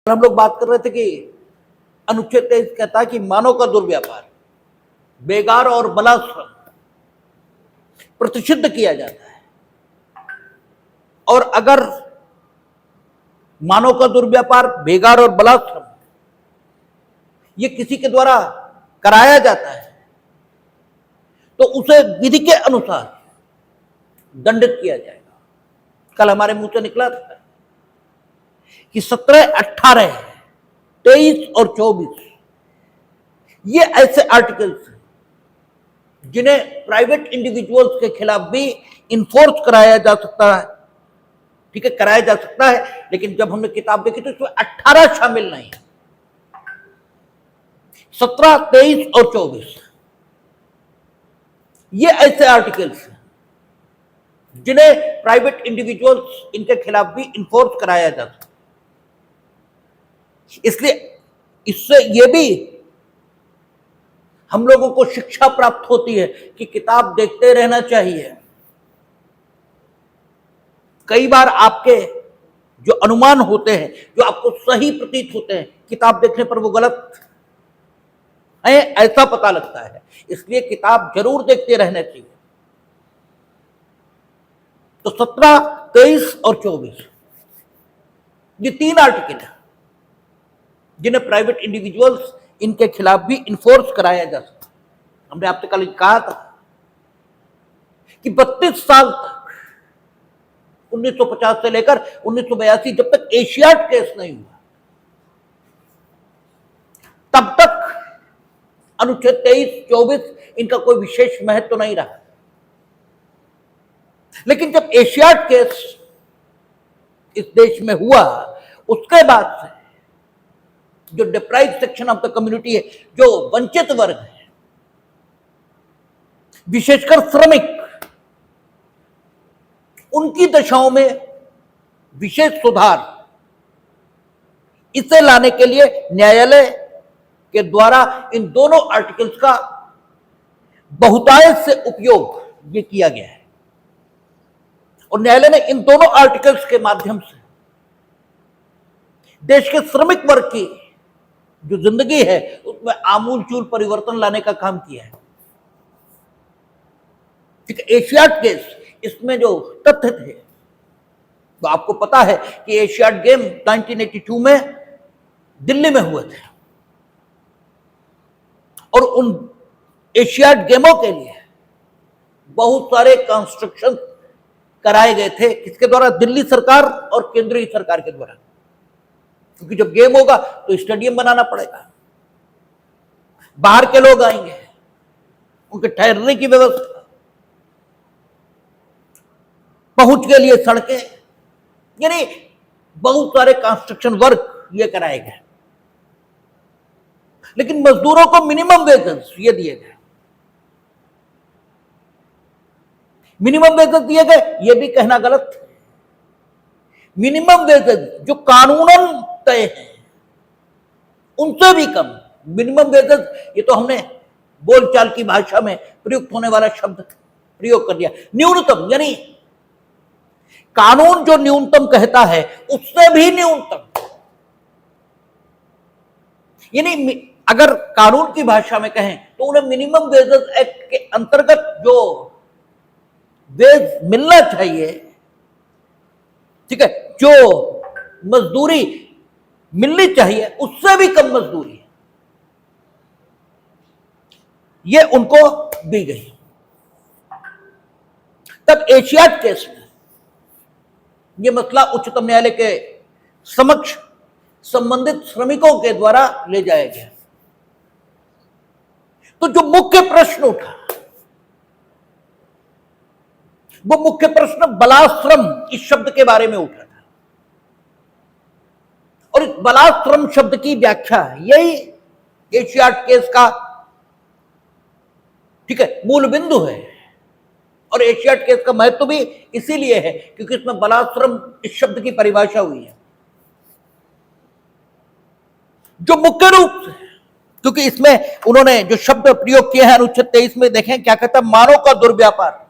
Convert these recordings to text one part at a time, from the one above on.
हम लोग बात कर रहे थे कि अनुच्छेद 23 कहता है कि मानव का दुर्व्यापार, बेगार और बलात्श्रम प्रतिषिद्ध किया जाता है। और अगर मानव का दुर्व्यापार, बेगार और बलात्श्रम ये किसी के द्वारा कराया जाता है तो उसे विधि के अनुसार दंडित किया जाएगा। कल हमारे मुंह से निकला था कि 17, 18, 23 और 24 ये ऐसे आर्टिकल्स हैं जिन्हें प्राइवेट इंडिविजुअल्स के खिलाफ भी इन्फोर्स कराया जा सकता है। ठीक है, कराया जा सकता है, लेकिन जब हमने किताब देखी तो इसमें 18 शामिल नहीं है। 17, 23 और 24 ये ऐसे आर्टिकल्स हैं जिन्हें प्राइवेट इंडिविजुअल्स इनके खिलाफ भी इन्फोर्स कराया जा सकता है। इसलिए इससे ये भी हम लोगों को शिक्षा प्राप्त होती है कि किताब देखते रहना चाहिए। कई बार आपके जो अनुमान होते हैं, जो आपको सही प्रतीत होते हैं, किताब देखने पर वो गलत है ऐसा पता लगता है। इसलिए किताब जरूर देखते रहना चाहिए। तो 17, 23 और 24 ये 3 आर्टिकल है जिन्हें प्राइवेट इंडिविजुअल्स इनके खिलाफ भी इन्फोर्स कराया जा सकता है। हमने आपसे कल कहा था कि 32 साल तक 1950 से लेकर 1982 जब तक एशियाड केस नहीं हुआ तब तक अनुच्छेद 23, 24 इनका कोई विशेष महत्व तो नहीं रहा। लेकिन जब एशियाड केस इस देश में हुआ उसके बाद से जो deprived section of the community है, जो वंचित वर्ग है, विशेषकर श्रमिक, उनकी दशाओं में विशेष सुधार इसे लाने के लिए न्यायालय के द्वारा इन दोनों आर्टिकल्स का बहुतायत से उपयोग ये किया गया है। और न्यायालय ने इन दोनों आर्टिकल्स के माध्यम से देश के श्रमिक वर्ग की जो जिंदगी है उसमें आमूलचूल परिवर्तन लाने का काम किया है। ठीक है, एशियाड केस इसमें जो तथ्य थे तो आपको पता है कि एशियाड गेम 1982 में दिल्ली में हुए थे और उन एशियाड गेमों के लिए बहुत सारे कंस्ट्रक्शन कराए गए थे। किसके द्वारा? दिल्ली सरकार और केंद्रीय सरकार के द्वारा। क्योंकि जब गेम होगा तो स्टेडियम बनाना पड़ेगा, बाहर के लोग आएंगे, उनके ठहरने की व्यवस्था, पहुंच के लिए सड़कें, यानी बहुत सारे कंस्ट्रक्शन वर्क ये कराए गए। लेकिन मजदूरों को मिनिमम वेजेस ये दिए गए। मिनिमम वेजेस दिए गए ये भी कहना गलत है। मिनिमम वेजेस जो कानूनन तय है उनसे भी कम मिनिमम वेजेस, ये तो हमने बोलचाल की भाषा में प्रयुक्त होने वाला शब्द प्रयोग कर दिया। न्यूनतम, यानी कानून जो न्यूनतम कहता है उससे भी न्यूनतम, यानी अगर कानून की भाषा में कहें तो उन्हें मिनिमम वेजेस एक्ट के अंतर्गत जो वेज मिलना चाहिए, ठीक है, जो मजदूरी मिलनी चाहिए उससे भी कम मजदूरी ये उनको दी गई। तब एशियाड केस में यह मसला उच्चतम न्यायालय के समक्ष संबंधित श्रमिकों के द्वारा ले जाया गया। तो जो मुख्य प्रश्न उठा वो मुख्य प्रश्न बलाश्रम इस शब्द के बारे में उठा था। और इस बलाश्रम शब्द की व्याख्या यही एशियाड केस का, ठीक है, मूल बिंदु है। और एशियाड केस का महत्व भी इसीलिए है क्योंकि इसमें बलाश्रम इस शब्द की परिभाषा हुई है जो मुख्य रूप से, क्योंकि इसमें उन्होंने जो शब्द प्रयोग किए हैं अनुच्छेद 23 में, देखें क्या कहता है, मानव का दुर्व्यापार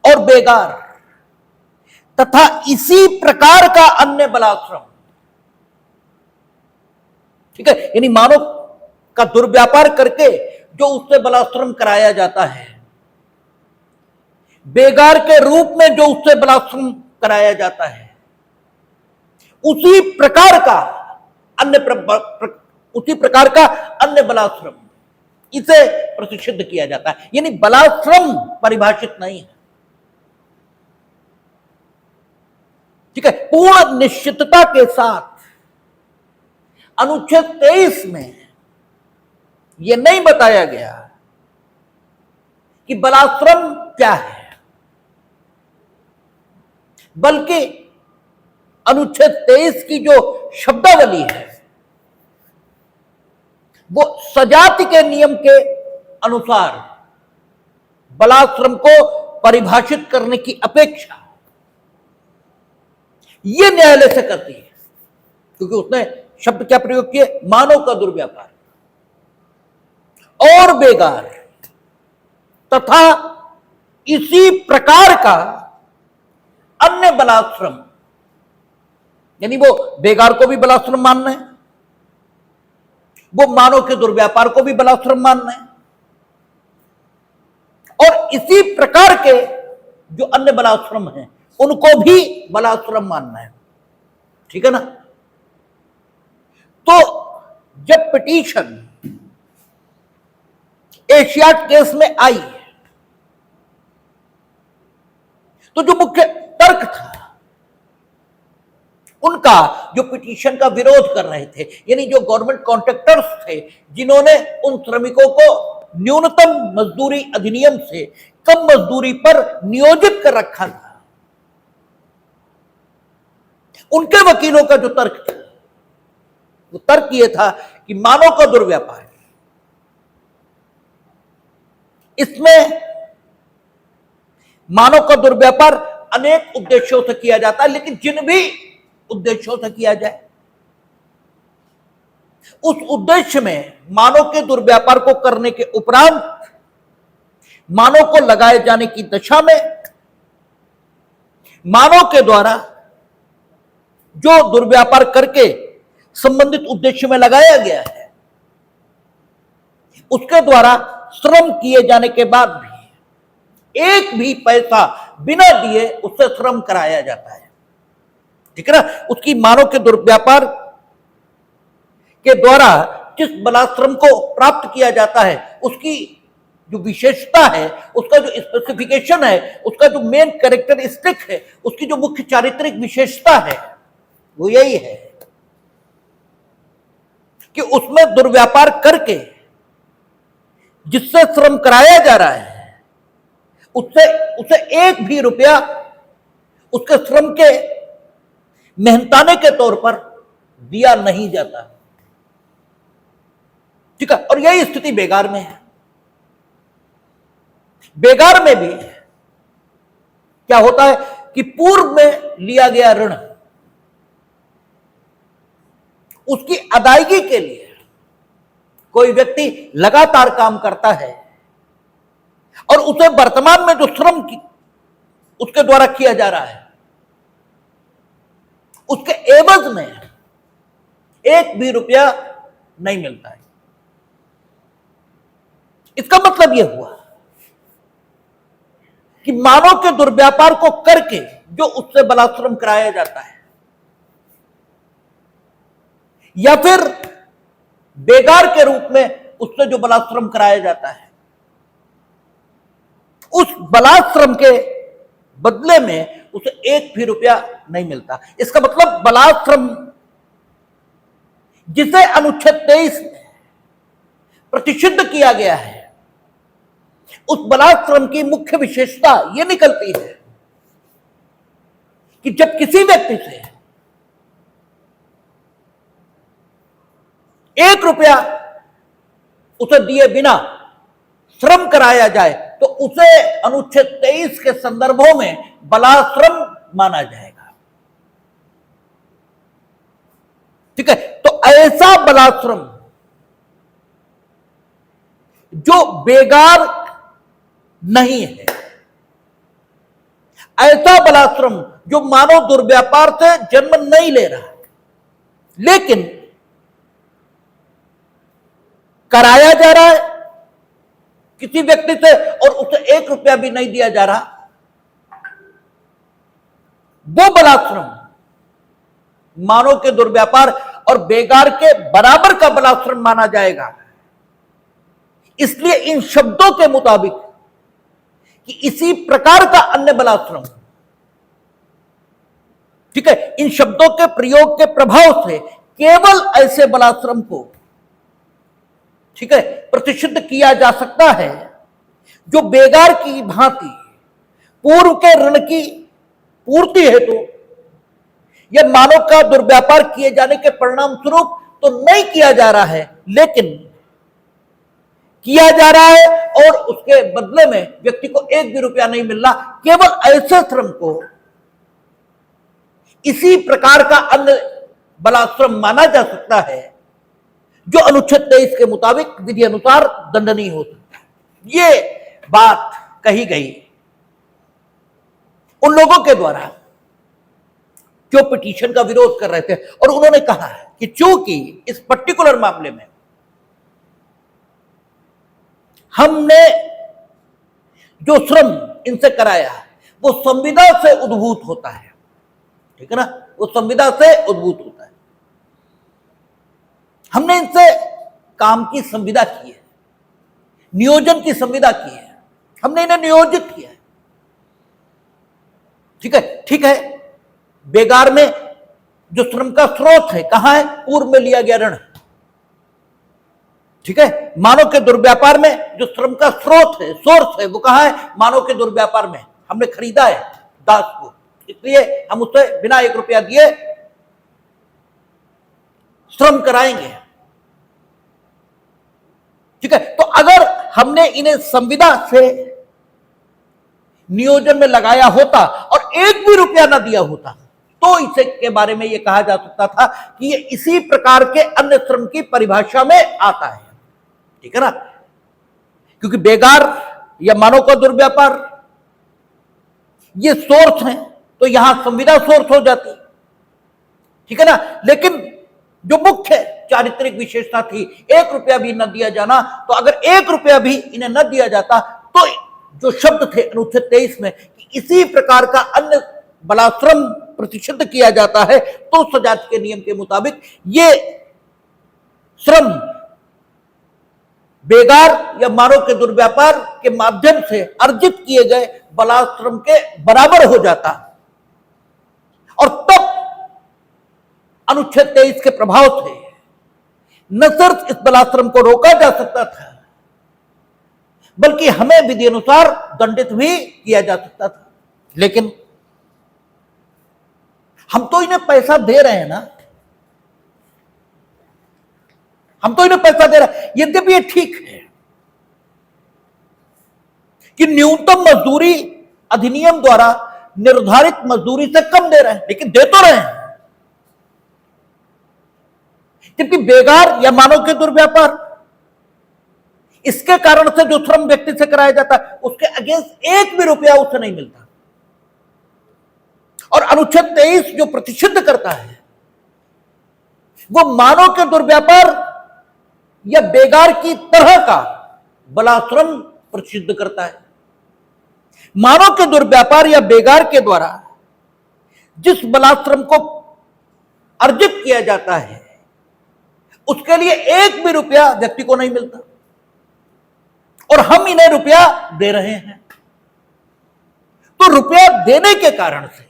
और बेगार तथा इसी प्रकार का अन्य बलाश्रम ठीक है, यानी मानव का दुर्व्यापार करके जो उससे बलात्संग कराया जाता है, बेगार के रूप में जो उससे बलात्संग कराया जाता है, उसी प्रकार का अन्य बलात्संग इसे प्रतिषिद्ध किया जाता है। यानी बलात्संग परिभाषित नहीं है। ठीक है, पूर्ण निश्चितता के साथ अनुच्छेद 23 में यह नहीं बताया गया कि बलात्संग क्या है, बल्कि अनुच्छेद 23 की जो शब्दावली है वो सजाति के नियम के अनुसार बलात्संग को परिभाषित करने की अपेक्षा यह न्यायालय से करती है, क्योंकि उसने शब्द क्या प्रयोग किए, मानव का दुर्व्यापार और बेगार तथा इसी प्रकार का अन्य बलात्संग, यानी वो बेगार को भी बलात्संग मानना है, वो मानव के दुर्व्यापार को भी बलात्संग मानना है, और इसी प्रकार के जो अन्य बलात्संग हैं उनको भी बलात्संग मानना है। ठीक है ना। तो जब पिटीशन एशियाड केस में आई तो जो मुख्य तर्क था उनका, जो पिटीशन का विरोध कर रहे थे, यानी जो गवर्नमेंट कॉन्ट्रैक्टर्स थे जिन्होंने उन श्रमिकों को न्यूनतम मजदूरी अधिनियम से कम मजदूरी पर नियोजित कर रखा था, उनके वकीलों का जो तर्क था वो तर्क यह था कि मानव का दुर्व्यापार, इसमें मानव का दुर्व्यापार अनेक उद्देश्यों से किया जाता है, लेकिन जिन भी उद्देश्यों से किया जाए उस उद्देश्य में मानव के दुर्व्यापार को करने के उपरांत मानव को लगाए जाने की दशा में मानव के द्वारा जो दुर्व्यापार करके संबंधित उद्देश्य में लगाया गया है उसके द्वारा श्रम किए जाने के बाद भी एक भी पैसा बिना दिए उससे श्रम कराया जाता है। ठीक है ना। उसकी मानव के दुर्व्यापार के द्वारा जिस बलात्संग को प्राप्त किया जाता है उसकी जो विशेषता है, उसका जो स्पेसिफिकेशन है, उसका जो मेन कैरेक्टरिस्टिक है, उसकी जो मुख्य चारित्रिक विशेषता है वो यही है कि उसमें दुर्व्यापार करके जिससे श्रम कराया जा रहा है उसे एक भी रुपया उसके श्रम के मेहनताने के तौर पर दिया नहीं जाता। ठीक है। और यही स्थिति बेगार में है। बेगार में भी क्या होता है कि पूर्व में लिया गया ऋण उसकी अदायगी के लिए कोई व्यक्ति लगातार काम करता है और उसे वर्तमान में जो श्रम उसके द्वारा किया जा रहा है उसके एवज में एक भी रुपया नहीं मिलता है। इसका मतलब यह हुआ कि मानव के दुर्व्यापार को करके जो उससे बलात्संग कराया जाता है या फिर बेगार के रूप में उससे जो बलात्संग कराया जाता है उस बलात्संग के बदले में उसे एक भी रुपया नहीं मिलता। इसका मतलब बलात्संग जिसे अनुच्छेद 23 में प्रतिषिद्ध किया गया है उस बलात्संग की मुख्य विशेषता यह निकलती है कि जब किसी व्यक्ति से एक रुपया उसे दिए बिना श्रम कराया जाए तो उसे अनुच्छेद 23 के संदर्भों में बलात्संग माना जाएगा। ठीक है। तो ऐसा बलात्संग जो बेगार नहीं है, ऐसा बलात्संग जो मानव दुर्व्यापार से जन्म नहीं ले रहा, लेकिन कराया जा रहा है किसी व्यक्ति से और उसे 1 रुपया भी नहीं दिया जा रहा, वो बलात्सम मानव के दुर्व्यापार और बेगार के बराबर का बलात्सम माना जाएगा। इसलिए इन शब्दों के मुताबिक कि इसी प्रकार का अन्य बलात्सम, ठीक है, इन शब्दों के प्रयोग के प्रभाव से केवल ऐसे बलात्सम को, ठीक है, प्रतिषिद्ध किया जा सकता है जो बेगार की भांति पूर्व के ऋण की पूर्ति हेतु या मानव का दुर्व्यापार किए जाने के परिणाम स्वरूप तो नहीं किया जा रहा है, लेकिन किया जा रहा है और उसके बदले में व्यक्ति को 1 भी रुपया नहीं मिल रहा। केवल ऐसे श्रम को इसी प्रकार का अन्य बलात्सम माना जा सकता है जो अनुच्छेद 23 के मुताबिक विधि अनुसार दंडनीय हो सकता है। ये बात कही गई उन लोगों के द्वारा जो पिटीशन का विरोध कर रहे थे, और उन्होंने कहा है कि चूंकि इस पर्टिकुलर मामले में हमने जो श्रम इनसे कराया वो संविदा से उद्भूत होता है, ठीक है ना, वो संविदा से उद्भूत होता है। हमने इनसे काम की संविदा की है, नियोजन की संविदा की है, हमने इन्हें नियोजित किया है, ठीक है। ठीक है, बेगार में जो श्रम का स्रोत है कहां है? पूर्व में लिया गया ऋण, ठीक है। मानव के दुर्व्यापार में जो श्रम का स्रोत है, सोर्स है, वो कहां है? मानव के दुर्व्यापार में। हमने खरीदा है दास को, इसलिए हम उससे बिना 1 रुपया दिए श्रम कराएंगे, ठीक है। तो अगर हमने इन्हें संविदा से नियोजन में लगाया होता और 1 भी रुपया ना दिया होता तो इसे के बारे में यह कहा जा सकता था कि ये इसी प्रकार के अन्य श्रम की परिभाषा में आता है, ठीक है ना। क्योंकि बेगार या मानव का दुर्व्यापार ये सोर्स है, तो यहां संविदा सोर्स हो जाती, ठीक है ना। लेकिन जो मुख्य चारित्रिक विशेषता थी 1 रुपया भी न दिया जाना, तो अगर 1 रुपया भी इन्हें न दिया जाता तो जो शब्द थे अनुच्छेद 23 में कि इसी प्रकार का अन्य बलात्सम प्रतिषिद्ध किया जाता है, तो सजात के नियम के मुताबिक ये श्रम बेगार या मानव के दुर्व्यापार के माध्यम से अर्जित किए गए बलात्सम के बराबर हो जाता, और तब अनुच्छेद 23 के प्रभाव से न सिर्फ इस बलात्सम को रोका जा सकता था, बल्कि हमें विधि अनुसार दंडित भी किया जा सकता था। लेकिन हम तो इन्हें पैसा दे रहे हैं ना, हम तो इन्हें पैसा दे रहे हैं। यद्यपि ये ठीक है कि न्यूनतम मजदूरी अधिनियम द्वारा निर्धारित मजदूरी से कम दे रहे हैं, लेकिन दे तो रहे हैं। जबकि बेगार या मानव के दुर्व्यापार, इसके कारण से जो श्रम व्यक्ति से कराया जाता है उसके अगेंस्ट 1 भी रुपया उसे नहीं मिलता। और अनुच्छेद 23 जो प्रतिषिद्ध करता है वो मानव के दुर्व्यापार या बेगार की तरह का बलात्सम प्रतिषिद्ध करता है। मानव के दुर्व्यापार या बेगार के द्वारा जिस बलात्सम को अर्जित किया जाता है उसके लिए 1 भी रुपया व्यक्ति को नहीं मिलता, और हम इन्हें रुपया दे रहे हैं। तो रुपया देने के कारण से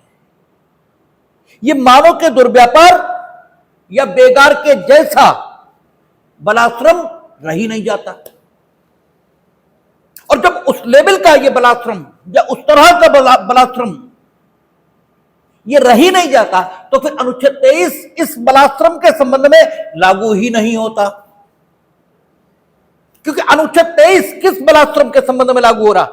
ये मानव के दुर्व्यापार या बेगार के जैसा बलात्सम रह ही नहीं जाता। और जब उस लेवल का ये बलात्सम या उस तरह का बलात्सम ये रह ही नहीं जाता, तो फिर अनुच्छेद 23 इस बलात्सम के संबंध में लागू ही नहीं होता। क्योंकि अनुच्छेद 23 किस बलात्सम के संबंध में लागू हो रहा?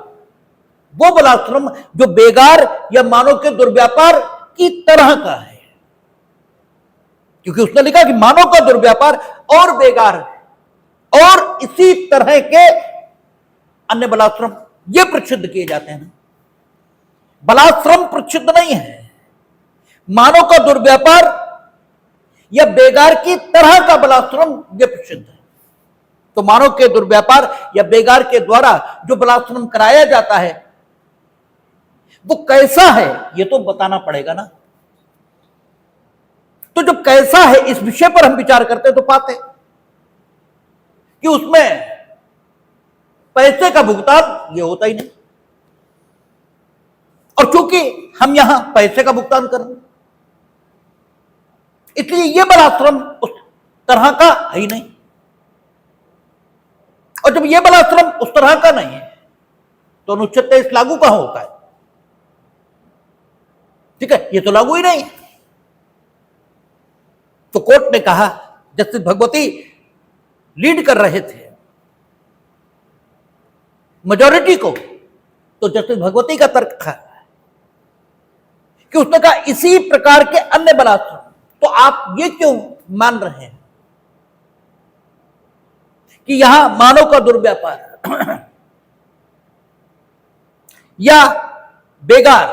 वो बलात्सम जो बेगार या मानव के दुर्व्यापार की तरह का है, क्योंकि उसने लिखा कि मानव का दुर्व्यापार और बेगार और इसी तरह के अन्य बलात्सम ये प्रसिद्ध किए जाते हैं। बलात्सम प्रसिद्ध नहीं है, मानव का दुर्व्यापार या बेगार की तरह का बलात्सम ये प्रसिद्ध है। तो मानव के दुर्व्यापार या बेगार के द्वारा जो बलात्संग कराया जाता है वो कैसा है ये तो बताना पड़ेगा ना। तो जब कैसा है इस विषय पर हम विचार करते तो पाते कि उसमें पैसे का भुगतान ये होता ही नहीं, और चूंकि हम यहां पैसे का भुगतान कर रहे हैं इसलिए यह बलात्संग उस तरह का है ही नहीं। और जब यह बलात्संग उस तरह का नहीं है तो अनुच्छेद 23 लागू कहां होता है? ठीक है, ये तो लागू ही नहीं है। तो कोर्ट ने कहा, जस्टिस भगवती लीड कर रहे थे मेजॉरिटी को, तो जस्टिस भगवती का तर्क था कि उसने कहा इसी प्रकार के अन्य बलात्संग तो आप ये क्यों मान रहे हैं कि यहां मानव का दुर्व्यापार या बेगार,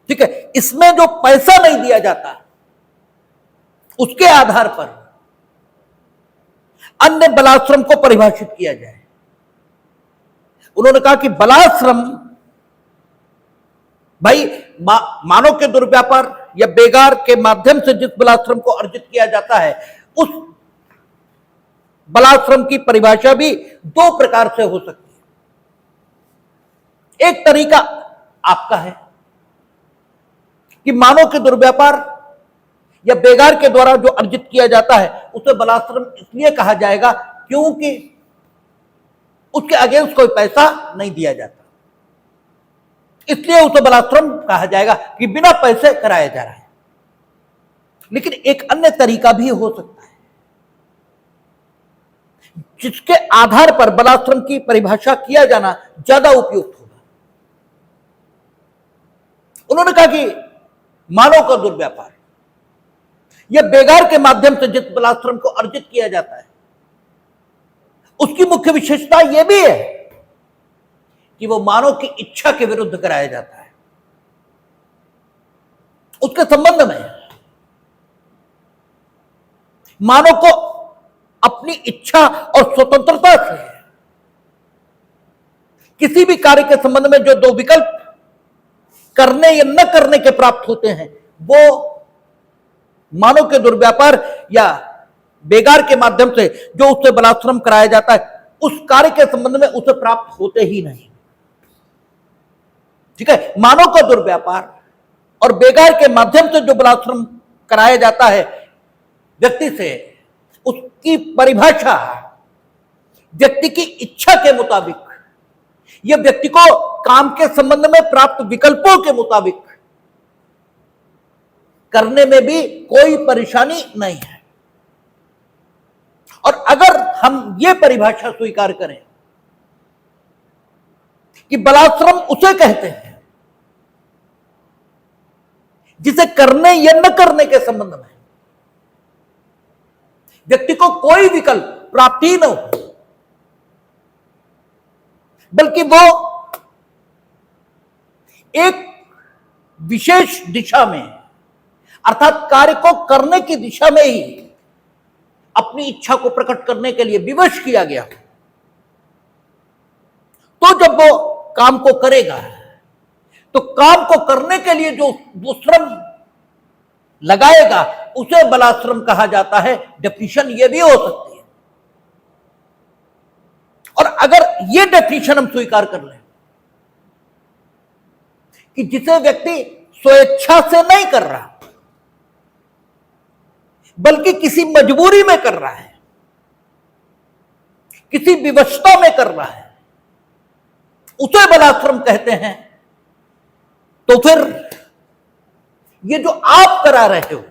ठीक है, इसमें जो पैसा नहीं दिया जाता उसके आधार पर अन्य बलात्संग को परिभाषित किया जाए। उन्होंने कहा कि बलात्संग भाई मानव के दुर्व्यापार या बेगार के माध्यम से जिस बलात्संग को अर्जित किया जाता है उस बलात्संग की परिभाषा भी दो प्रकार से हो सकती है। एक तरीका आपका है कि मानव के दुर्व्यापार या बेगार के द्वारा जो अर्जित किया जाता है उसे बलात्संग इसलिए कहा जाएगा क्योंकि उसके अगेंस्ट कोई पैसा नहीं दिया जाता, इसलिए उसे बलात्संग कहा जाएगा कि बिना पैसे कराया जा रहा है। लेकिन एक अन्य तरीका भी हो सकता है जिसके आधार पर बलात्संग की परिभाषा किया जाना ज्यादा उपयुक्त होगा। उन्होंने कहा कि मानव का दुर्व्यापार या बेगार के माध्यम से जिस बलात्संग को अर्जित किया जाता है उसकी मुख्य विशेषता यह भी है कि वो मानव की इच्छा के विरुद्ध कराया जाता है। उसके संबंध में मानव को अपनी इच्छा और स्वतंत्रता से किसी भी कार्य के संबंध में जो दो विकल्प करने या न करने के प्राप्त होते हैं वो मानव के दुर्व्यापार या बेगार के माध्यम से जो उससे बलात्संग कराया जाता है उस कार्य के संबंध में उसे प्राप्त होते ही नहीं। ठीक है, मानव का दुर्व्यापार और बेगार के माध्यम से जो बलात्संग कराया जाता है व्यक्ति से, उसकी परिभाषा व्यक्ति की इच्छा के मुताबिक यह व्यक्ति को काम के संबंध में प्राप्त विकल्पों के मुताबिक करने में भी कोई परेशानी नहीं है। और अगर हम ये परिभाषा स्वीकार करें कि बलात्संग उसे कहते हैं जिसे करने या न करने के संबंध में व्यक्ति को कोई विकल्प प्राप्त ही न हो, बल्कि वो एक विशेष दिशा में अर्थात कार्य को करने की दिशा में ही अपनी इच्छा को प्रकट करने के लिए विवश किया गया, तो जब वो काम को करेगा तो काम को करने के लिए जो श्रम लगाएगा उसे बलात्संग कहा जाता है। डेफिनेशन ये भी हो सकती है। और अगर ये डेफिनेशन हम स्वीकार कर लें कि जिसे व्यक्ति स्वेच्छा से नहीं कर रहा बल्कि किसी मजबूरी में कर रहा है, किसी विवशता में कर रहा है, उसे बलात्संग कहते हैं, तो फिर ये जो आप करा रहे हो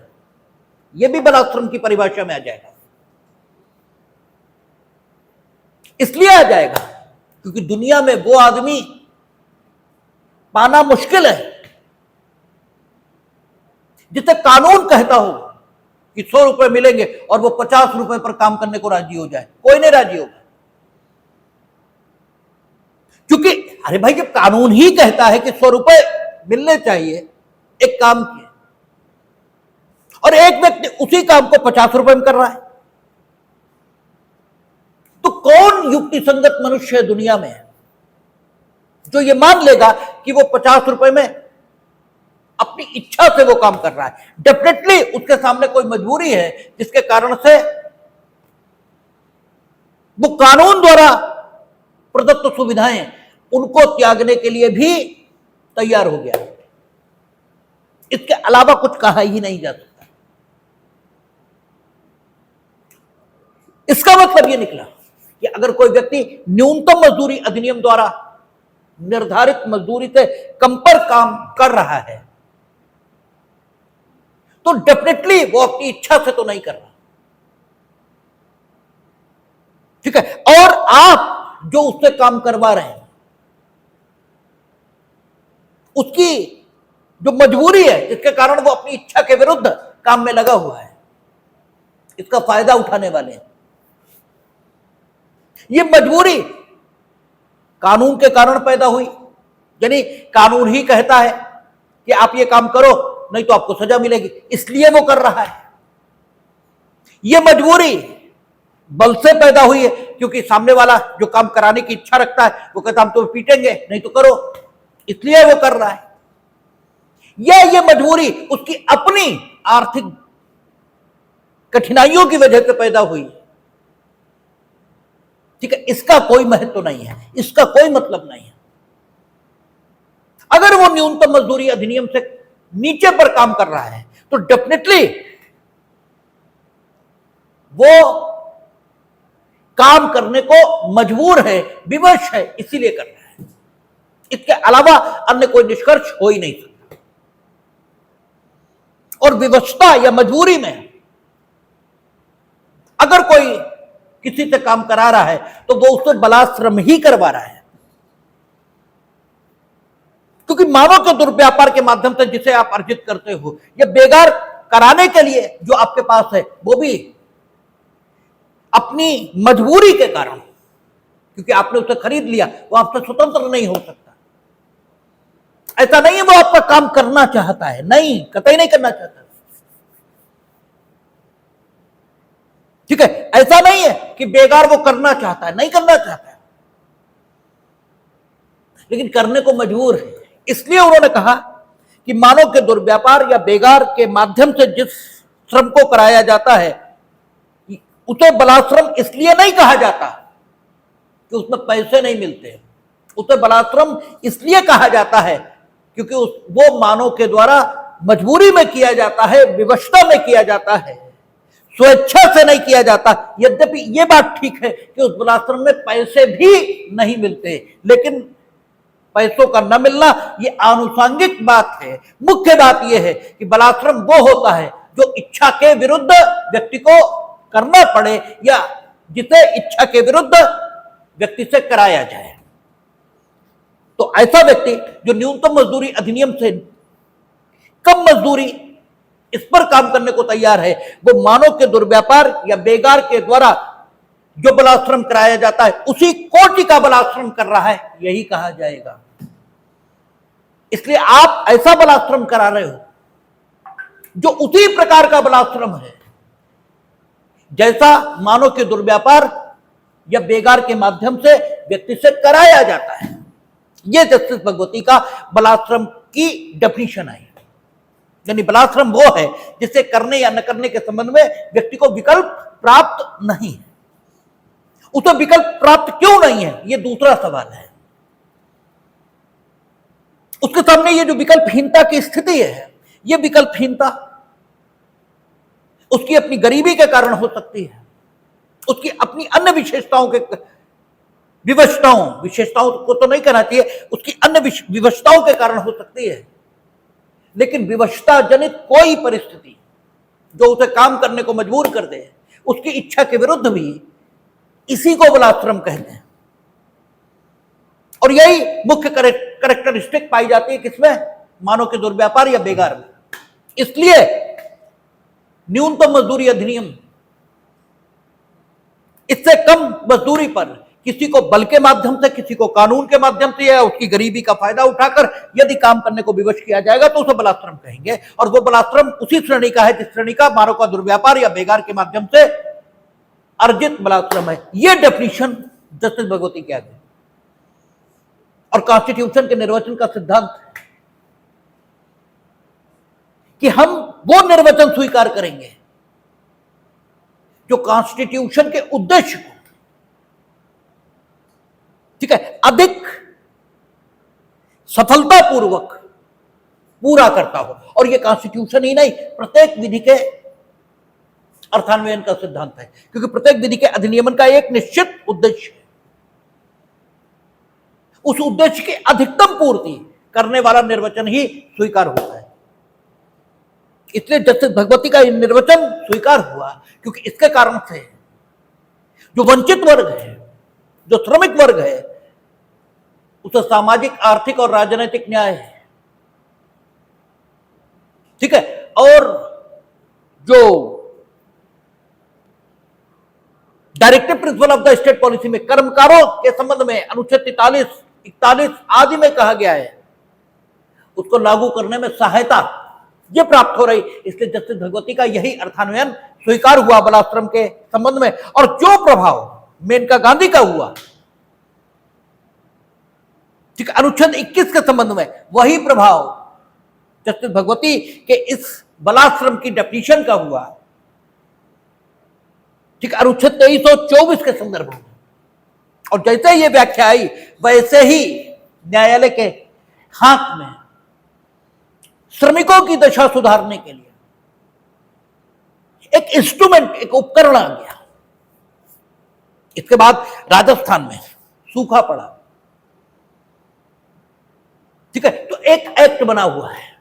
ये भी बलात्संग की परिभाषा में आ जाएगा। इसलिए आ जाएगा क्योंकि दुनिया में वो आदमी पाना मुश्किल है जिसे कानून कहता हो कि 100 रुपए मिलेंगे और वो 50 रुपए पर काम करने को राजी हो जाए। कोई नहीं राजी होगा, क्योंकि अरे भाई जब कानून ही कहता है कि 100 रुपए मिलने चाहिए एक काम के, और एक व्यक्ति उसी काम को 50 रुपए में कर रहा है, कौन युक्ति संगत मनुष्य है दुनिया में जो ये मान लेगा कि वो 50 रुपए में अपनी इच्छा से वो काम कर रहा है? डेफिनेटली उसके सामने कोई मजबूरी है जिसके कारण से वो कानून द्वारा प्रदत्त सुविधाएं उनको त्यागने के लिए भी तैयार हो गया। इसके अलावा कुछ कहा ही नहीं जा सकता। इसका मतलब यह निकला कि अगर कोई व्यक्ति न्यूनतम मजदूरी अधिनियम द्वारा निर्धारित मजदूरी से कम पर काम कर रहा है तो डेफिनेटली वो अपनी इच्छा से तो नहीं कर रहा, ठीक है। और आप जो उससे काम करवा रहे हैं उसकी जो मजबूरी है जिसके कारण वो अपनी इच्छा के विरुद्ध काम में लगा हुआ है, इसका फायदा उठाने वाले हैं। ये मजबूरी कानून के कारण पैदा हुई, यानी कानून ही कहता है कि आप ये काम करो नहीं तो आपको सजा मिलेगी, इसलिए वो कर रहा है। ये मजबूरी बल से पैदा हुई है क्योंकि सामने वाला जो काम कराने की इच्छा रखता है वो कहता हम तो पीटेंगे नहीं तो करो, इसलिए वो कर रहा है। या ये मजबूरी उसकी अपनी आर्थिक कठिनाइयों की वजह से पैदा हुई, ठीक है। इसका कोई महत्व नहीं है, इसका कोई मतलब नहीं है। अगर वो न्यूनतम मजदूरी अधिनियम से नीचे पर काम कर रहा है तो डेफिनेटली वो काम करने को मजबूर है, विवश है, इसीलिए कर रहा है। इसके अलावा अन्य कोई निष्कर्ष हो ही नहीं सकता। और विवशता या मजबूरी में अगर कोई किसी से काम करा रहा है तो वो उससे बलाश्रम ही करवा रहा है, क्योंकि मानव के दुर्व्यापार के माध्यम से जिसे आप अर्जित करते हो या बेगार कराने के लिए जो आपके पास है वो भी अपनी मजबूरी के कारण, क्योंकि आपने उसे खरीद लिया, वो आपसे स्वतंत्र नहीं हो सकता। ऐसा नहीं है वो आपका काम करना चाहता है, नहीं, कतई नहीं करना चाहता, ठीक है। ऐसा नहीं है कि बेगार वो करना चाहता है, नहीं करना चाहता है, लेकिन करने को मजबूर है। इसलिए उन्होंने कहा कि मानव के दुर्व्यापार या बेगार के माध्यम से जिस श्रम को कराया जाता है उसे बलाश्रम इसलिए नहीं कहा जाता कि उसमें पैसे नहीं मिलते, उसे बलाश्रम इसलिए कहा जाता है क्योंकि वो मानव के द्वारा मजबूरी में किया जाता है, विवशता में किया जाता है, स्वेच्छा से नहीं किया जाता। यद्यपि यह बात ठीक है कि उस बलाश्रम में पैसे भी नहीं मिलते, लेकिन पैसों का न मिलना यह आनुषंगिक बात है। मुख्य बात यह है कि बलाश्रम वो होता है जो इच्छा के विरुद्ध व्यक्ति को करना पड़े या जिसे इच्छा के विरुद्ध व्यक्ति से कराया जाए। तो ऐसा व्यक्ति जो न्यूनतम मजदूरी अधिनियम से कम मजदूरी इस पर काम करने को तैयार है वो मानव के दुर्व्यापार या बेगार के द्वारा जो बलाश्रम कराया जाता है उसी कोटि का बलाश्रम कर रहा है, यही कहा जाएगा। इसलिए आप ऐसा बलाश्रम करा रहे हो जो उसी प्रकार का बलाश्रम है जैसा मानव के दुर्व्यापार या बेगार के माध्यम से व्यक्ति से कराया जाता है। यह जस्टिस भगवती का बलाश्रम की डेफिनेशन है। यानी बलाश्रम वो है जिसे करने या न करने के संबंध में व्यक्ति को विकल्प प्राप्त नहीं है। उसे विकल्प प्राप्त क्यों नहीं है, यह दूसरा सवाल है। उसके सामने ये जो विकल्पहीनता की स्थिति है, यह विकल्पहीनता उसकी अपनी गरीबी के कारण हो सकती है, उसकी अपनी अन्य विशेषताओं के विशेषताओं को तो नहीं कहना चाहिए, उसकी अन्य विवशताओं के कारण हो सकती है। लेकिन विवशता जनित कोई परिस्थिति जो उसे काम करने को मजबूर कर दे, उसकी इच्छा के विरुद्ध भी, इसी को बलाश्रम कहते हैं। और यही मुख्य कैरेक्टरिस्टिक पाई जाती है किसमें, मानव के दुर्व्यापार या बेगार में। इसलिए न्यूनतम मजदूरी अधिनियम इससे कम मजदूरी पर किसी को बल के माध्यम से, किसी को कानून के माध्यम से या उसकी गरीबी का फायदा उठाकर यदि काम करने को विवश किया जाएगा तो उसे बलाश्रम कहेंगे। और वो बलाश्रम उसी श्रेणी का है जिस श्रेणी का मानव का दुर्व्यापार या बेगार के माध्यम से अर्जित बलाश्रम है। यह डेफिनेशन जस्टिस भगवती के आगे। और कॉन्स्टिट्यूशन के निर्वचन का सिद्धांत है कि हम वो निर्वचन स्वीकार करेंगे जो कॉन्स्टिट्यूशन के उद्देश्य को, ठीक है, अधिक सफलतापूर्वक पूरा करता हो। और यह कॉन्स्टिट्यूशन ही नहीं, प्रत्येक विधि के अर्थान्वयन का सिद्धांत है, क्योंकि प्रत्येक विधि के अधिनियमन का एक निश्चित उद्देश्य है। उस उद्देश्य की अधिकतम पूर्ति करने वाला निर्वचन ही स्वीकार होता है। इसलिए जस्टिस भगवती का निर्वचन स्वीकार हुआ क्योंकि इसके कारण से जो वंचित वर्ग है, जो श्रमिक वर्ग है, उसे सामाजिक, आर्थिक और राजनीतिक न्याय है, ठीक है। और जो directive principle of the state policy में कर्मकारों के संबंध में अनुच्छेद 43, 41 आदि में कहा गया है, उसको लागू करने में सहायता ये प्राप्त हो रही। इसलिए जस्टिस भगवती का यही अर्थान्वयन स्वीकार हुआ बलाश्रम के संबंध में। और जो प्रभाव मेनका गांधी का हुआ, ठीक, अनुच्छेद 21 के संबंध में, वही प्रभाव जस्टिस भगवती के इस बलाश्रम की डेफिनेशन का हुआ, ठीक, अनुच्छेद 23 और 24 के संदर्भ में। और जैसे ये व्याख्या आई, वैसे ही न्यायालय के हाथ में श्रमिकों की दशा सुधारने के लिए एक इंस्ट्रूमेंट, एक उपकरण आ गया। इसके बाद राजस्थान में सूखा पड़ा, ठीक है, तो एक एक्ट बना हुआ है,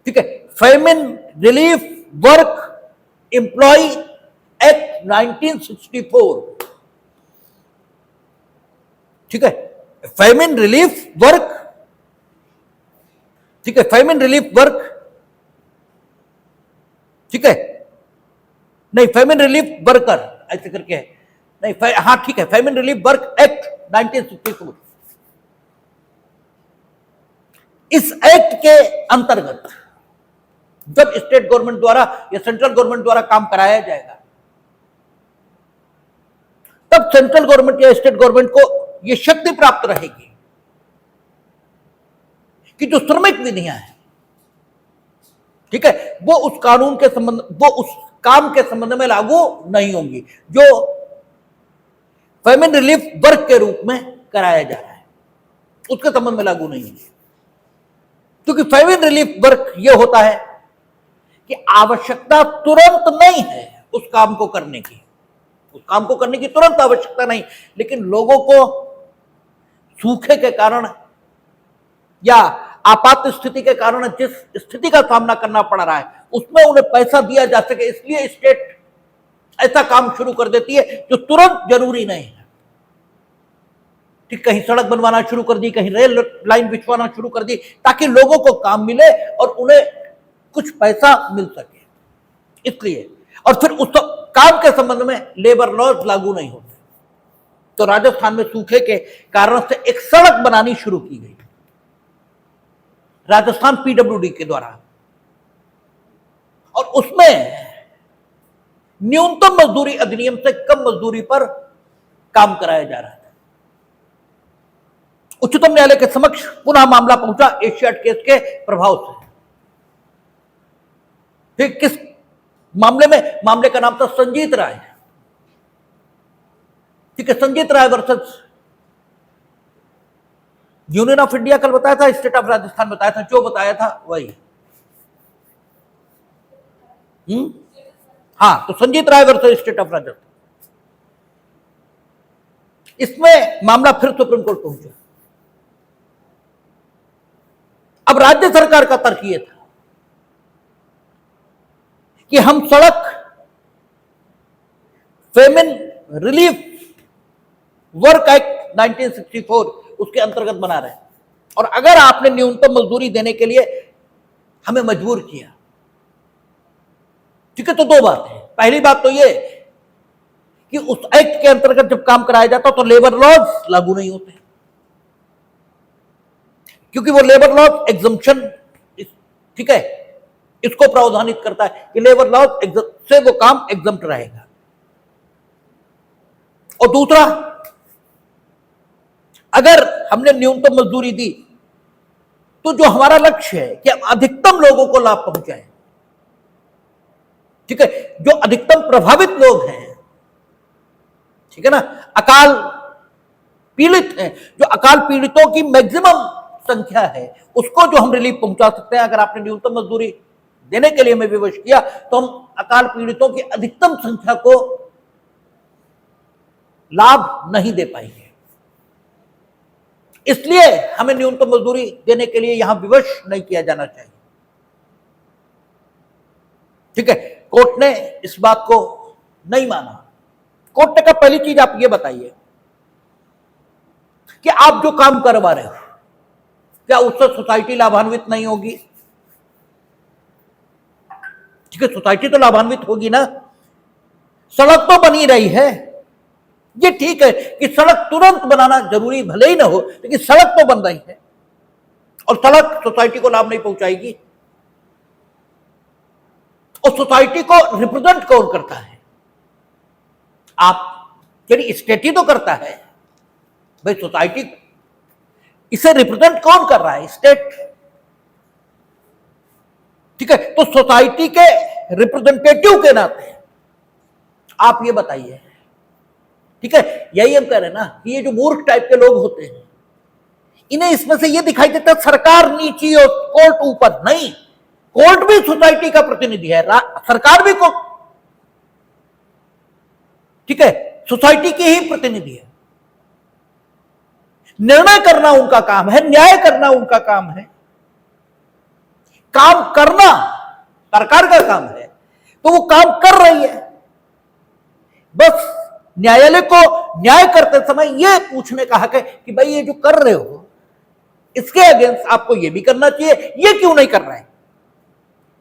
ठीक है, famine relief work employ act 1964, ठीक है, फेमिन रिलीफ वर्क, ठीक है, फेमिन रिलीफ वर्क, ठीक है, नहीं, फेमिन रिलीफ वर्कर ऐसे करके है, नहीं, हाँ ठीक है, फेमिन रिलीफ वर्क एक्ट 1964। इस एक्ट के अंतर्गत जब स्टेट गवर्नमेंट द्वारा या सेंट्रल गवर्नमेंट द्वारा काम कराया जाएगा, तब सेंट्रल गवर्नमेंट या स्टेट गवर्नमेंट को यह शक्ति प्राप्त रहेगी कि जो श्रमिक विधियां हैं, ठीक है, वो उस कानून के संबंध, वो उस काम के संबंध में लागू नहीं होंगी जो फेमिन रिलीफ वर्क के रूप में कराया जा रहा है, उसके संबंध में लागू नहीं होंगी। क्योंकि फेमिन रिलीफ वर्क ये होता है कि आवश्यकता तुरंत नहीं है उस काम को करने की, उस काम को करने की तुरंत आवश्यकता नहीं, लेकिन लोगों को सूखे के कारण या आपात स्थिति के कारण जिस स्थिति का सामना करना पड़ रहा है, उसमें उन्हें पैसा दिया जा सके, इसलिए स्टेट ऐसा काम शुरू कर देती है जो तुरंत जरूरी नहीं है। ठीक, कहीं सड़क बनवाना शुरू कर दी, कहीं रेल लाइन बिछवाना शुरू कर दी, ताकि लोगों को काम मिले और उन्हें कुछ पैसा मिल सके। इसलिए, और फिर उस काम के संबंध में लेबर लॉज लागू नहीं होते। तो राजस्थान में सूखे के कारण से एक सड़क बनानी शुरू की गई राजस्थान पीडब्ल्यूडी के द्वारा, और उसमें न्यूनतम मजदूरी अधिनियम से कम मजदूरी पर काम कराया जा रहा था। उच्चतम न्यायालय के समक्ष पुनः मामला पहुंचा एशियाड केस के प्रभाव से। फिर किस मामले में? मामले का नाम था संजीत राय। ठीक है, संजीत राय वर्सेस यूनियन ऑफ इंडिया कल बताया था, स्टेट ऑफ राजस्थान बताया था, जो बताया था वही। हाँ, तो संजीत राय वर्सेस स्टेट ऑफ राजस्थान, इसमें मामला फिर सुप्रीम कोर्ट पहुंचा। अब राज्य सरकार का तर्क यह था कि हम सड़क फेमिन रिलीफ वर्क एक्ट 1964 उसके अंतर्गत बना रहे हैं, और अगर आपने न्यूनतम मजदूरी देने के लिए हमें मजबूर किया, ठीक है, तो दो बात है। पहली बात तो ये कि उस एक्ट के अंतर्गत जब काम कराया जाता तो लेबर लॉज लागू नहीं होते, क्योंकि वो लेबर लॉज एग्जम्पशन, ठीक है, इसको प्रावधानित करता है कि लेबर लॉज से वो काम एग्जम्प्ट रहेगा। और दूसरा, अगर हमने न्यूनतम मजदूरी दी तो जो हमारा लक्ष्य है कि हम अधिकतम लोगों को लाभ पहुंचाएं, ठीक है, जो अधिकतम प्रभावित लोग हैं, ठीक है ना, अकाल पीड़ित हैं, जो अकाल पीड़ितों की मैक्सिमम संख्या है, उसको जो हम रिलीफ पहुंचा सकते हैं। अगर आपने न्यूनतम मजदूरी देने के लिए हमें विवश किया तो हम अकाल पीड़ितों की अधिकतम संख्या को लाभ नहीं दे पाएंगे। इसलिए हमें न्यूनतम मजदूरी देने के लिए यहां विवश नहीं किया जाना चाहिए, ठीक है। कोर्ट ने इस बात को नहीं माना। कोर्ट ने कहा, पहली चीज आप ये बताइए कि आप जो काम करवा रहे हो, क्या उससे सोसाइटी लाभान्वित नहीं होगी? ठीक है, सोसाइटी तो लाभान्वित होगी ना। सड़क तो बनी रही है, ये ठीक है कि सड़क तुरंत बनाना जरूरी भले ही ना हो, लेकिन सड़क तो बन रही है और सड़क सोसाइटी को लाभ नहीं पहुंचाएगी। और सोसाइटी को रिप्रेजेंट कौन करता है? आप, यानी स्टेट ही तो करता है भाई। सोसाइटी, इसे रिप्रेजेंट कौन कर रहा है? स्टेट, ठीक है। तो सोसाइटी के रिप्रेजेंटेटिव के नाते आप ये बताइए, ठीक है, यही हम कह रहे हैं ना कि ये जो मूर्ख टाइप के लोग होते हैं, इन्हें इसमें से ये दिखाई देता है सरकार नीचे और कोर्ट ऊपर। नहीं, कोर्ट भी सोसाइटी का प्रतिनिधि है, सरकार भी को, ठीक है, सोसाइटी के ही प्रतिनिधि है। निर्णय करना उनका काम है, न्याय करना उनका काम है, काम करना सरकार का काम है। तो वो काम कर रही है, बस न्यायालय को न्याय करते समय यह पूछने का हक है कि भाई ये जो कर रहे हो इसके अगेंस्ट आपको ये भी करना चाहिए, ये क्यों नहीं कर रहे हैं?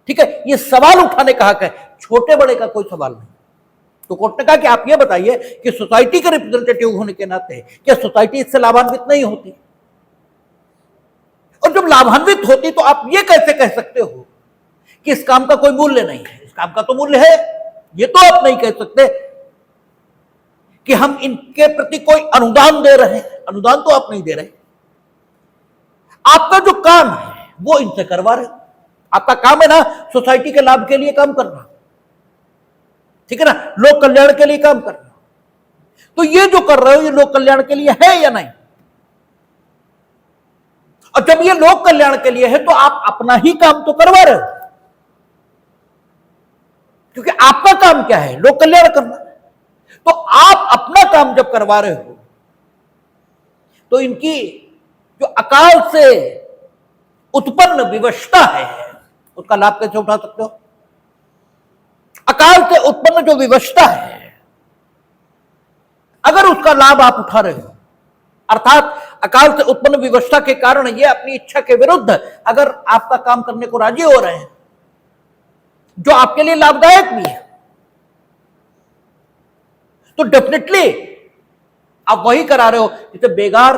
ठीक है, ये सवाल उठाने का हक है, छोटे बड़े का कोई सवाल नहीं। तो कोर्ट ने कहा कि आप ये बताइए कि सोसाइटी के रिप्रेजेंटेटिव होने के नाते क्या सोसाइटी इससे लाभान्वित नहीं होती? और जब लाभान्वित होती तो आप ये कैसे कह सकते हो कि इस काम का कोई मूल्य नहीं है? इस काम का तो मूल्य है। ये तो आप नहीं कह सकते कि हम इनके प्रति कोई अनुदान दे रहे हैं। अनुदान तो आप नहीं दे रहे, आपका जो काम है वो इनसे करवा रहे। आपका काम है ना सोसाइटी के लाभ के लिए काम करना, ठीक है ना, लोक कल्याण के लिए काम करना। तो ये जो कर रहे हो ये लोक कल्याण के लिए है या नहीं? और जब ये लोक कल्याण के लिए है तो आप अपना ही काम तो करवा रहे हो, क्योंकि आपका काम क्या है? लोक कल्याण करना। तो आप अपना काम जब करवा रहे हो तो इनकी जो अकाल से उत्पन्न विवशता है उसका लाभ कैसे उठा सकते हो? अकाल से उत्पन्न जो विवशता है, अगर उसका लाभ आप उठा रहे हो, अर्थात अकाल से उत्पन्न विवशता के कारण ये अपनी इच्छा के विरुद्ध अगर आपका काम करने को राजी हो रहे हैं, जो आपके लिए लाभदायक भी है, तो डेफिनेटली आप वही करा रहे हो जिसे बेगार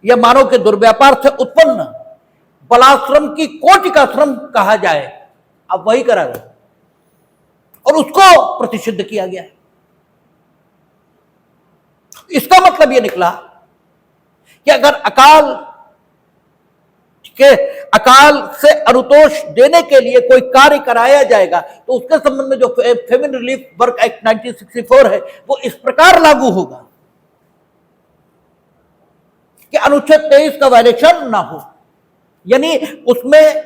या मानव के दुर्व्यापार से उत्पन्न बलाश्रम की कोटि का श्रम कहा जाए, आप वही करा रहे हो और उसको प्रतिषिद्ध किया गया है। इसका मतलब यह निकला कि अगर अकाल, ठीक है, अकाल से अनुतोष देने के लिए कोई कार्य कराया जाएगा तो उसके संबंध में जो फेमिन रिलीफ वर्क एक्ट 1964 है वो इस प्रकार लागू होगा कि अनुच्छेद 23 का वायलेशन ना हो। यानी उसमें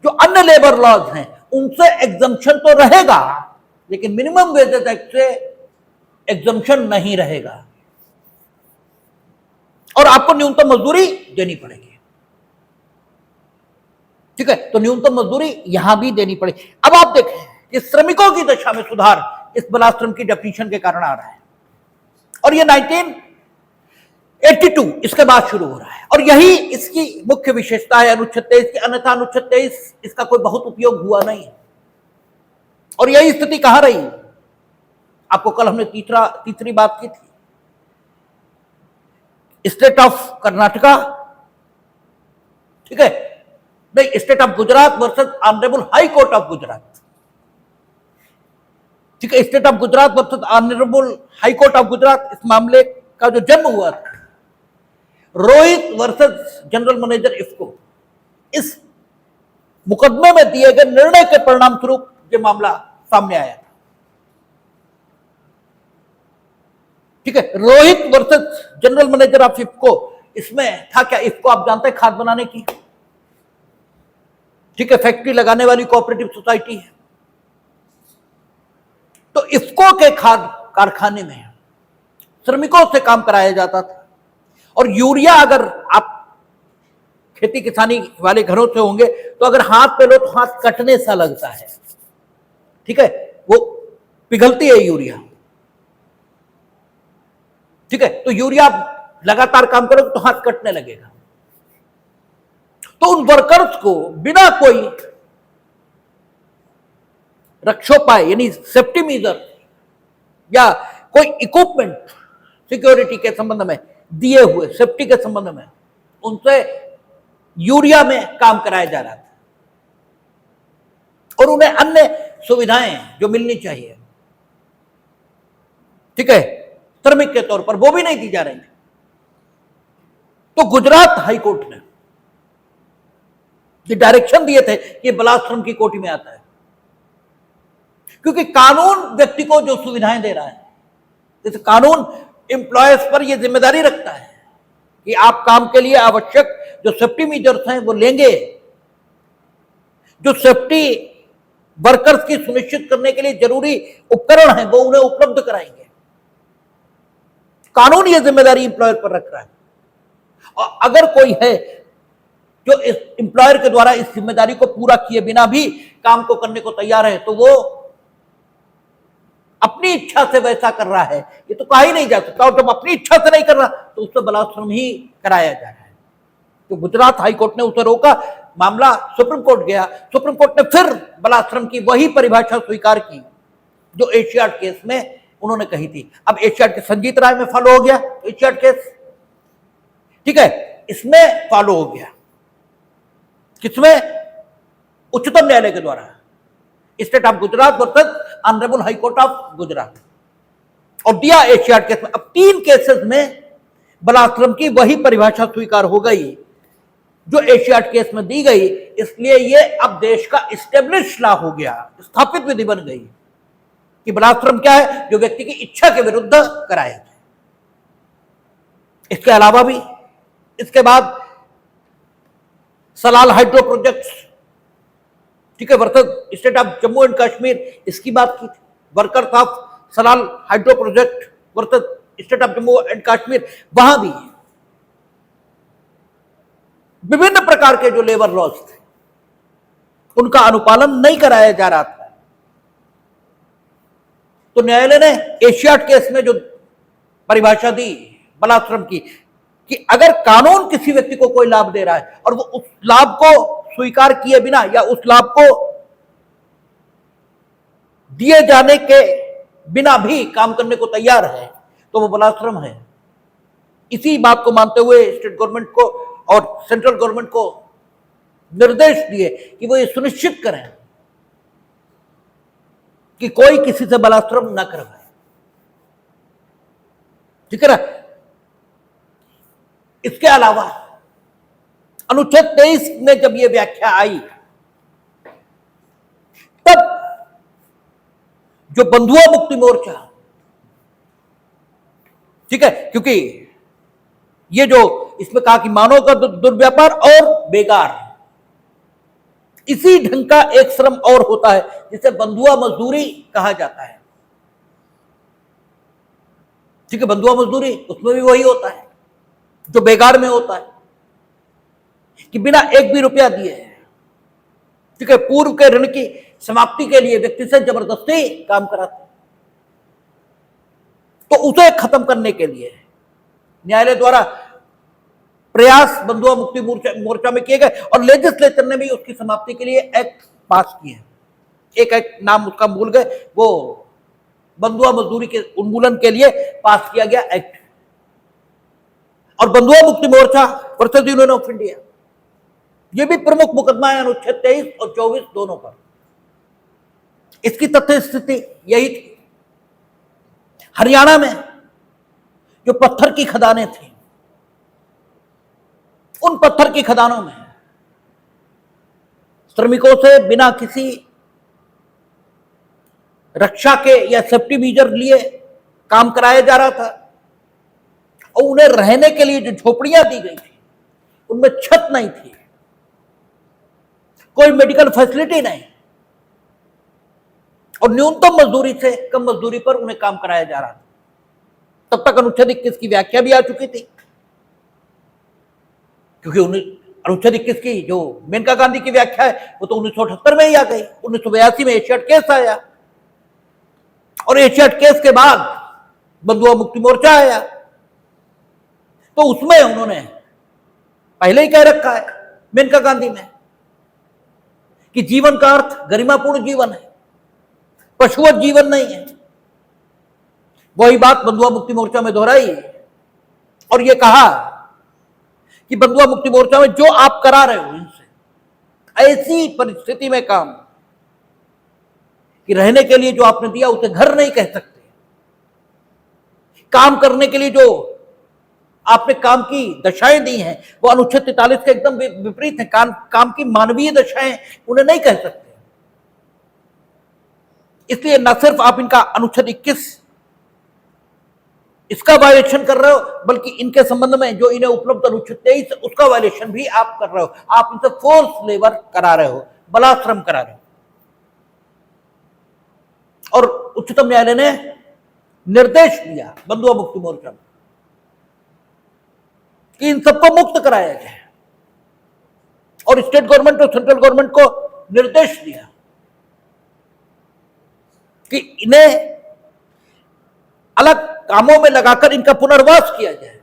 जो अन्य लेबर लॉज हैं उनसे एग्जम्पशन तो रहेगा, लेकिन मिनिमम वेजेस एक्ट से एग्जम्पशन नहीं रहेगा और आपको न्यूनतम मजदूरी देनी पड़ेगी। ठीक है, तो न्यूनतम मजदूरी यहां भी देनी पड़ेगी। अब आप देखें कि श्रमिकों की दशा में सुधार इस बलाश्रम की डेफिनेशन के कारण आ रहा है और ये 1982 इसके बाद शुरू हो रहा है और यही इसकी मुख्य विशेषता है अनुच्छेद 23 की। अन्यथा अनुच्छेद 23 इसका कोई बहुत उपयोग हुआ नहीं है और यही स्थिति कहां रही? आपको कल हमने तीसरी बात की थी, स्टेट ऑफ कर्नाटका, ठीक है, नहीं, state of Gujarat versus honourable high court of Gujarat. ठीक है, state of Gujarat versus honourable high court of Gujarat, इस मामले का जो जन्म हुआ था Rohit versus general manager IFFCO, इस मुकदमे में दिए गए निर्णय के परिणाम स्वरूप यह मामला सामने आया था। ठीक है, Rohit versus general manager of IFFCO, इसमें था क्या, इफ्को आप जानते हैं खाद बनाने की, ठीक है, फैक्ट्री लगाने वाली कोऑपरेटिव सोसाइटी है। तो इफ्को के खाद कारखाने में श्रमिकों से काम कराया जाता था, और यूरिया अगर आप खेती किसानी वाले घरों से होंगे तो अगर हाथ पे लो तो हाथ कटने सा लगता है, ठीक है, वो पिघलती है यूरिया, ठीक है, तो यूरिया आप लगातार काम करोगे तो हाथ कटने लगेगा। तो उन वर्कर्स को बिना कोई रक्षोपाय यानी सेफ्टी मेजर या कोई इक्विपमेंट सिक्योरिटी के संबंध में दिए हुए, सेफ्टी के संबंध में उनसे यूरिया में काम कराया जा रहा था, और उन्हें अन्य सुविधाएं जो मिलनी चाहिए, ठीक है, श्रमिक के तौर पर वो भी नहीं दी जा रही थी। तो गुजरात हाई कोर्ट ने ये डायरेक्शन दिए थे कि बलाश्रम की कोटि में आता है, क्योंकि कानून व्यक्ति को जो सुविधाएं दे रहा है, जैसे कानून एम्प्लॉयर्स पर यह जिम्मेदारी रखता है कि आप काम के लिए आवश्यक जो सेफ्टी मेजर्स हैं वो लेंगे, जो सेफ्टी वर्कर्स की सुनिश्चित करने के लिए जरूरी उपकरण हैं वो उन्हें उपलब्ध कराएंगे। कानून ये जिम्मेदारी एम्प्लॉयर पर रख रहा है, और अगर कोई है जो इस एम्प्लॉयर के द्वारा इस जिम्मेदारी को पूरा किए बिना भी काम को करने को तैयार है, तो वो अपनी इच्छा से वैसा कर रहा है, ये तो कहा ही नहीं जा सकता, और जब अपनी इच्छा से नहीं कर रहा तो उससे बलात्कार ही कराया जा रहा है। तो गुजरात हाई कोर्ट ने उसे रोका, मामला सुप्रीम कोर्ट गया, सुप्रीम कोर्ट ने फिर बलात्कार की वही परिभाषा स्वीकार की जो एशियाड केस में उन्होंने कही थी। अब एशियाड के संजीत राय में फॉलो हो गया एशियाड केस, ठीक है, इसमें फॉलो हो गया, किसमें, उच्चतम न्यायालय के द्वारा, state of Gujarat versus honourable high court of Gujarat, और दिया एशियाड केस में। अब 3 केसेस में बलात्कार की वही परिभाषा स्वीकार हो गई जो एशियाड केस में दी गई, इसलिए ये अब देश का इस्टेब्लिश लॉ हो गया, स्थापित विधि बन गई कि बलात्कार क्या है, जो व्यक्ति की इच्छा के विरुद्ध कराया जाए। इसके अलावा भी इसके बाद सलाल हाइड्रो प्रोजेक्ट, ठीक है, versus state of Jammu and Kashmir, इसकी बात की थी, workers of Salal hydro project versus state of Jammu and Kashmir, वहां भी विभिन्न प्रकार के जो लेबर लॉज थे उनका अनुपालन नहीं कराया जा रहा था। तो न्यायालय ने एशियाड केस में जो परिभाषा दी बलात्कार की कि अगर कानून किसी व्यक्ति को कोई लाभ दे रहा है और वो उस लाभ को स्वीकार किए बिना या उस लाभ को दिए जाने के बिना भी काम करने को तैयार है तो वो बलात्कार है। इसी बात को मानते हुए स्टेट गवर्नमेंट को और सेंट्रल गवर्नमेंट को निर्देश दिए कि वो ये सुनिश्चित करें कि कोई किसी से बलात्कार न करवाए, ठीक है ना। इसके अलावा अनुच्छेद 23 में जब यह व्याख्या आई तब जो बंधुआ मुक्ति मोर्चा, ठीक है, क्योंकि ये जो इसमें कहा कि मानव का दुर्व्यापार और बेगार, इसी ढंग का एक श्रम और होता है जिसे बंधुआ मजदूरी कहा जाता है, ठीक है। बंधुआ मजदूरी उसमें भी वही होता है जो बेगार में होता है कि बिना एक भी रुपया दिए, ठीक है, पूर्व के ऋण की समाप्ति के लिए व्यक्ति से जबरदस्ती काम कराते, तो उसे खत्म करने के लिए न्यायालय द्वारा प्रयास बंधुआ मुक्ति मोर्चा में किए गए और लेजिस्लेचर ने भी उसकी समाप्ति के लिए एक्ट पास किए। एक एक्ट नाम उसका भूल गए, वो बंधुआ मजदूरी के उन्मूलन के लिए पास किया गया एक्ट। और बंधुआ Mukti Morcha versus union of India, ये भी प्रमुख मुकदमा है अनुच्छेद 23 और 24 दोनों पर। इसकी तथ्य स्थिति यही थी। हरियाणा में जो पत्थर की खदानें थी, उन पत्थर की खदानों में श्रमिकों से बिना किसी रक्षा के या सेफ्टी मेजर लिए काम कराया जा रहा था, और उन्हें रहने के लिए जो झोपड़ियां दी गई थी उनमें छत नहीं थी, कोई मेडिकल फैसिलिटी नहीं, और न्यूनतम मजदूरी से कम मजदूरी पर उन्हें काम कराया जा रहा था। तब तक अनुच्छेद 21 की व्याख्या भी आ चुकी थी, क्योंकि अनुच्छेद 21 की जो मेनका गांधी की व्याख्या है वो तो 1978 में ही आ गई। 1982 में एशियाड केस आया, और एशियाड केस के बाद बंधुआ मुक्ति मोर्चा आया, तो उसमें उन्होंने पहले ही कह रखा है मेनका गांधी में कि जीवन का अर्थ गरिमापूर्ण जीवन है, पशुवत जीवन नहीं है। वही बात बंधुआ मुक्ति मोर्चा में दोहराई, और यह कहा कि बंधुआ मुक्ति मोर्चा में जो आप करा रहे हो इनसे ऐसी परिस्थिति में काम कि रहने के लिए जो आपने दिया उसे घर नहीं कह सकते, काम करने के लिए जो आपने काम की दशाएं दी हैं वो अनुच्छेद 43 के एकदम विपरीत है। काम की मानवीय दशाएं उन्हें नहीं कह सकते। इसलिए न सिर्फ आप इनका अनुच्छेद 21 इसका वायलेशन कर रहे हो, बल्कि इनके संबंध में जो इन्हें उपलब्ध अनुच्छेद 23 उसका वायलेशन भी आप कर रहे हो। आप इनसे फोर्स लेबर करा रहे हो, बलाश्रम करा रहे हो। और उच्चतम न्यायालय ने निर्देश दिया बंधुआ मुक्ति मोर्चा में कि इन सबको मुक्त कराया जाए, और स्टेट गवर्नमेंट और सेंट्रल गवर्नमेंट को निर्देश दिया कि इन्हें अलग कामों में लगाकर इनका पुनर्वास किया जाए,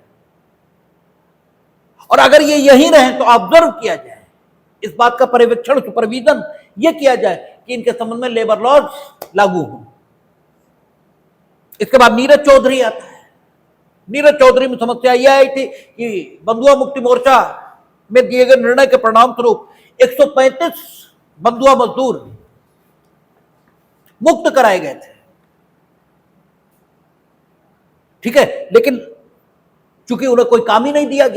और अगर ये यहीं रहे तो ऑब्जर्व किया जाए, इस बात का पर्यवेक्षण सुपरविजन ये किया जाए कि इनके संबंध में लेबर लॉज लागू हो। इसके बाद नीरज चौधरी आता है। नीरज चौधरी में समस्या यह आई थी कि बंधुआ मुक्ति मोर्चा में दिए गए निर्णय के परिणाम स्वरूप 135 बंधुआ मजदूर मुक्त कराए गए थे, ठीक है, लेकिन चूंकि उन्हें कोई काम ही नहीं दिया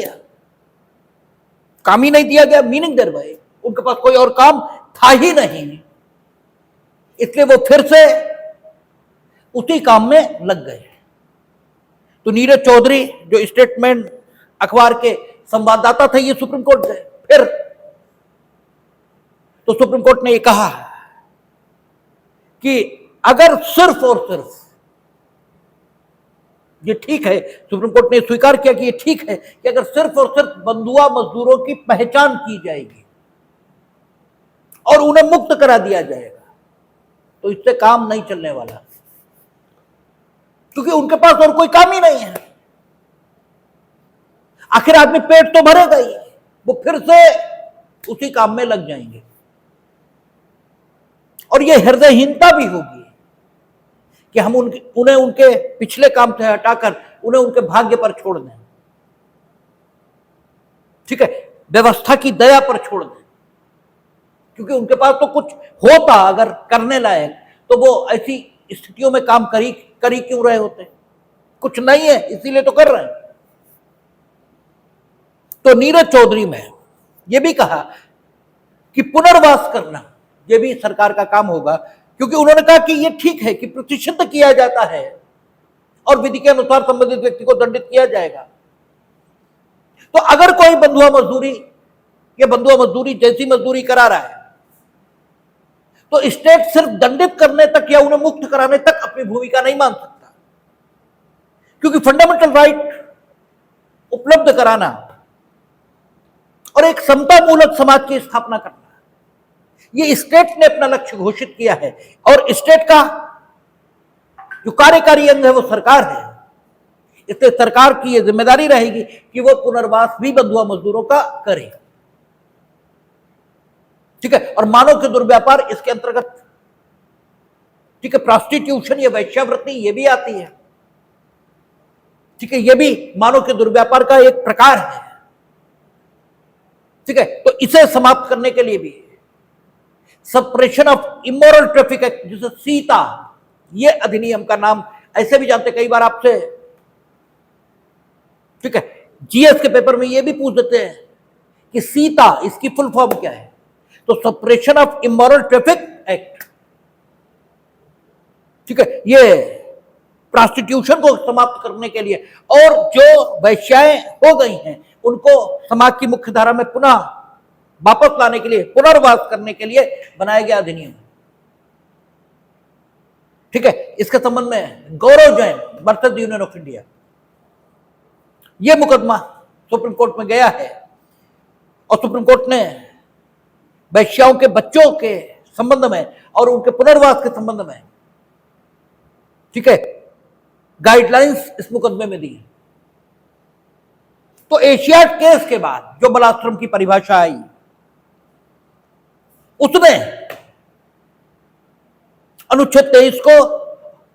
गया, मीनिंग देयर बाय उनके पास कोई और काम था ही नहीं, इसलिए वो फिर से उसी काम में लग गए। तो नीरज चौधरी जो स्टेटमेंट अखबार के संवाददाता थे, ये सुप्रीम कोर्ट गए। फिर तो सुप्रीम कोर्ट ने ये कहा कि अगर सिर्फ और सिर्फ ये ठीक है, सुप्रीम कोर्ट ने स्वीकार किया कि ये ठीक है कि अगर सिर्फ और सिर्फ बंधुआ मजदूरों की पहचान की जाएगी और उन्हें मुक्त करा दिया जाएगा तो इससे काम नहीं चलने वाला, क्योंकि उनके पास और कोई काम ही नहीं है। आखिर आदमी पेट तो भरेगा ही, वो फिर से उसी काम में लग जाएंगे, और ये हृदयहीनता भी होगी कि हम उन्हें उनके पिछले काम से हटाकर उन्हें उनके भाग्य पर छोड़ दें, ठीक है, व्यवस्था की दया पर छोड़ दें, क्योंकि उनके पास तो कुछ होता अगर करने लायक तो वो ऐसी स्थितियों में काम करी क्यों रहे होते। कुछ नहीं है इसीलिए तो कर रहे हैं। तो नीरज चौधरी में यह भी कहा कि पुनर्वास करना यह भी सरकार का काम होगा, क्योंकि उन्होंने कहा कि यह ठीक है कि प्रतिषिद्ध किया जाता है और विधि के अनुसार संबंधित व्यक्ति को दंडित किया जाएगा। तो अगर कोई बंधुआ मजदूरी या बंधुआ मजदूरी जैसी मजदूरी करा रहा है तो स्टेट सिर्फ दंडित करने तक या उन्हें मुक्त कराने तक अपनी भूमिका नहीं मान सकता, क्योंकि फंडामेंटल राइट उपलब्ध कराना और एक समता मूलक समाज की स्थापना करना, ये स्टेट ने अपना लक्ष्य घोषित किया है, और स्टेट का जो कार्यकारी अंग है वो सरकार है। इसलिए सरकार की यह जिम्मेदारी रहेगी कि वो पुनर्वास भी बंधुआ मजदूरों का करे, ठीक है। और मानव के दुर्व्यापार इसके अंतर्गत, ठीक है, प्रॉस्टिट्यूशन या वैश्यावृत्ति ये भी आती है, ठीक है, ये भी मानव के दुर्व्यापार का एक प्रकार है, ठीक है। तो इसे समाप्त करने के लिए भी suppression of immoral traffic act, जिसे सीता ये अधिनियम का नाम ऐसे भी जानते, कई बार आपसे, ठीक है, जीएस के पेपर में ये भी पूछ देते हैं कि सीता इसकी फुल फॉर्म क्या है, तो suppression of immoral traffic act, ठीक है, ये प्रोस्टिट्यूशन को समाप्त करने के लिए और जो वैश्याएं हो गई हैं उनको समाज की मुख्य धारा में पुनः वापस लाने के लिए, पुनर्वास करने के लिए बनाया गया अधिनियम, ठीक है। इसके संबंध में Gaurav Jain versus union of India, यह मुकदमा सुप्रीम कोर्ट में गया है और सुप्रीम कोर्ट ने वैश्याओं के बच्चों के संबंध में और उनके पुनर्वास के संबंध में, ठीक है, गाइडलाइंस इस मुकदमे में दी। तो एशियाड केस के बाद जो बलाश्रम की परिभाषा आई उसमें अनुच्छेद 23 को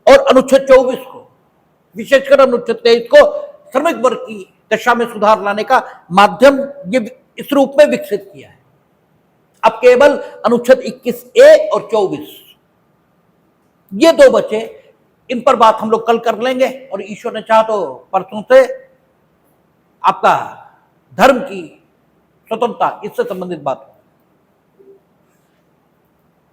और अनुच्छेद 24 को, विशेषकर अनुच्छेद 23 को श्रमिक वर्ग की दशा में सुधार लाने का माध्यम ये इस रूप में विकसित किया है। अब केवल अनुच्छेद 21A और 24 ये दो बचे, इन पर बात हम लोग कल कर लेंगे और ईश्वर ने चाहा तो परसों से आपका धर्म की स्वतंत्रता इससे संबंधित बात